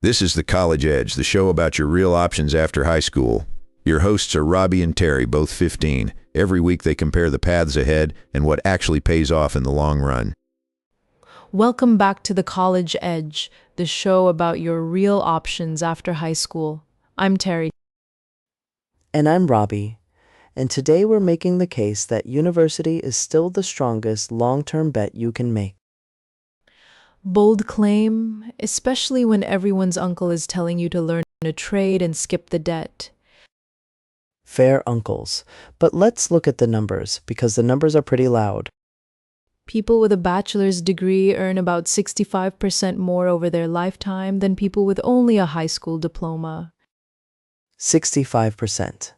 This is The College Edge, the show about your real options after high school. Your hosts are Robbie and Terry, both 15. Every week they compare the paths ahead and what actually pays off in the long run. Welcome back to The College Edge, the show about your real options after high school. I'm Terry. And I'm Robbie, and today we're making the case that university is still the strongest long-term bet you can make. Bold claim, especially when everyone's uncle is telling you to learn a trade and skip the debt. Fair uncles, but let's look at the numbers, because the numbers are pretty loud. People with a bachelor's degree earn about 65% more over their lifetime than people with only a high school diploma. 65%.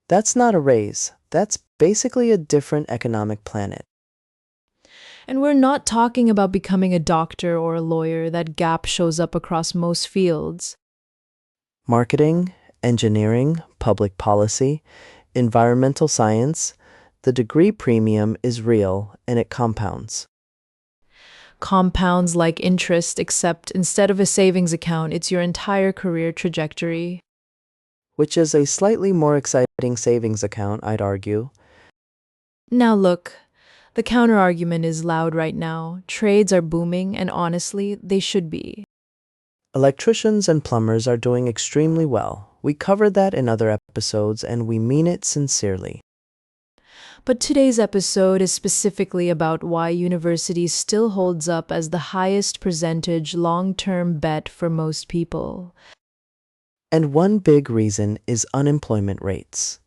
That's not a raise. That's basically a different economic planet. And we're not talking about becoming a doctor or a lawyer. That gap shows up across most fields. Marketing, engineering, public policy, environmental science, the degree premium is real and it compounds. Compounds like interest, except instead of a savings account, it's your entire career trajectory. Which is a slightly more exciting savings account, I'd argue. Now look, the counterargument is loud right now. Trades are booming, and honestly, they should be. Electricians and plumbers are doing extremely well. We covered that in other episodes, and we mean it sincerely. But today's episode is specifically about why university still holds up as the highest percentage long-term bet for most people. And one big reason is unemployment rates.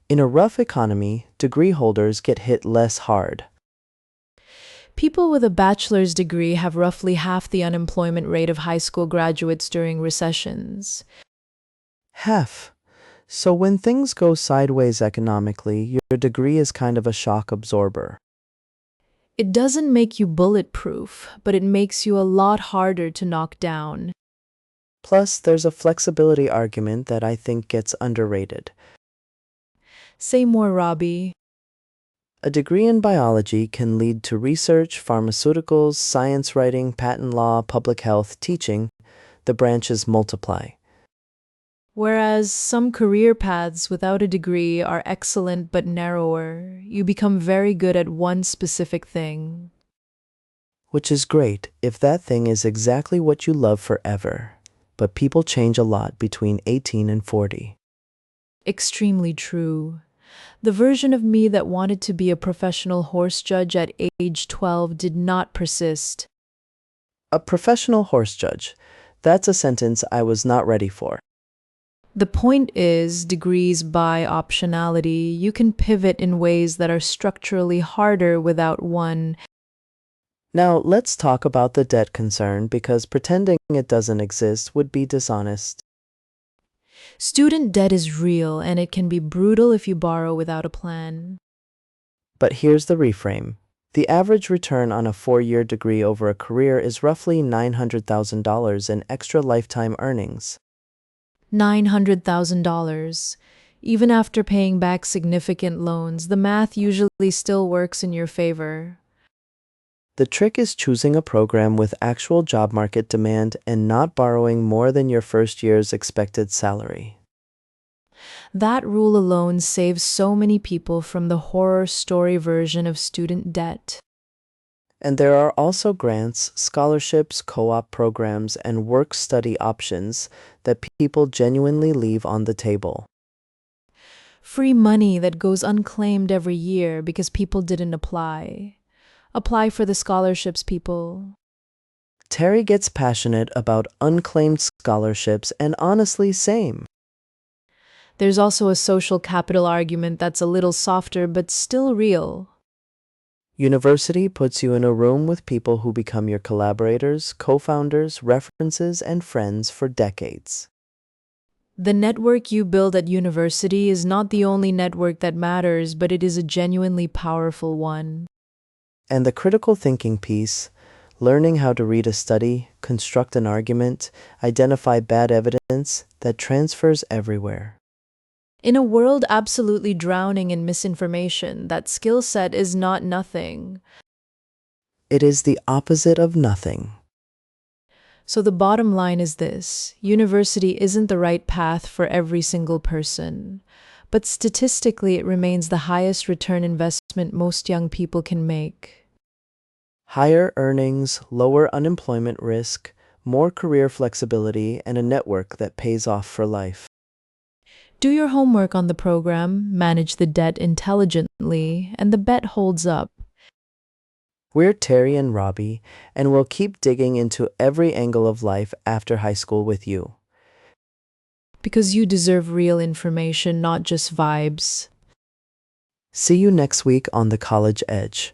In a rough economy, degree holders get hit less hard. People with a bachelor's degree have roughly half the unemployment rate of high school graduates during recessions. Half. So when things go sideways economically, your degree is kind of a shock absorber. It doesn't make you bulletproof, but it makes you a lot harder to knock down. Plus, there's a flexibility argument that I think gets underrated. Say more, Robbie. A degree in biology can lead to research, pharmaceuticals, science writing, patent law, public health, teaching. The branches multiply. Whereas some career paths without a degree are excellent but narrower, you become very good at one specific thing. Which is great if that thing is exactly what you love forever. But people change a lot between 18 and 40. Extremely true. The version of me that wanted to be a professional horse judge at age 12 did not persist. A professional horse judge. That's a sentence I was not ready for. The point is, degrees buy optionality. You can pivot in ways that are structurally harder without one. Now, let's talk about the debt concern, because pretending it doesn't exist would be dishonest. Student debt is real, and it can be brutal if you borrow without a plan. But here's the reframe. The average return on a 4-year degree over a career is roughly $900,000 in extra lifetime earnings. $900,000. Even after paying back significant loans, the math usually still works in your favor. The trick is choosing a program with actual job market demand and not borrowing more than your first year's expected salary. That rule alone saves so many people from the horror story version of student debt. And there are also grants, scholarships, co-op programs, and work-study options that people genuinely leave on the table. Free money that goes unclaimed every year because people didn't apply. Apply for the scholarships, people. Terry gets passionate about unclaimed scholarships, and honestly, same. There's also a social capital argument that's a little softer but still real. University puts you in a room with people who become your collaborators, co-founders, references, and friends for decades. The network you build at university is not the only network that matters, but it is a genuinely powerful one. And the critical thinking piece, learning how to read a study, construct an argument, identify bad evidence, that transfers everywhere. In a world absolutely drowning in misinformation, that skill set is not nothing. It is the opposite of nothing. So the bottom line is this: university isn't the right path for every single person, but statistically it remains the highest return investment most young people can make. Higher earnings, lower unemployment risk, more career flexibility, and a network that pays off for life. Do your homework on the program, manage the debt intelligently, and the bet holds up. We're Terry and Robbie, and we'll keep digging into every angle of life after high school with you. Because you deserve real information, not just vibes. See you next week on The College Edge.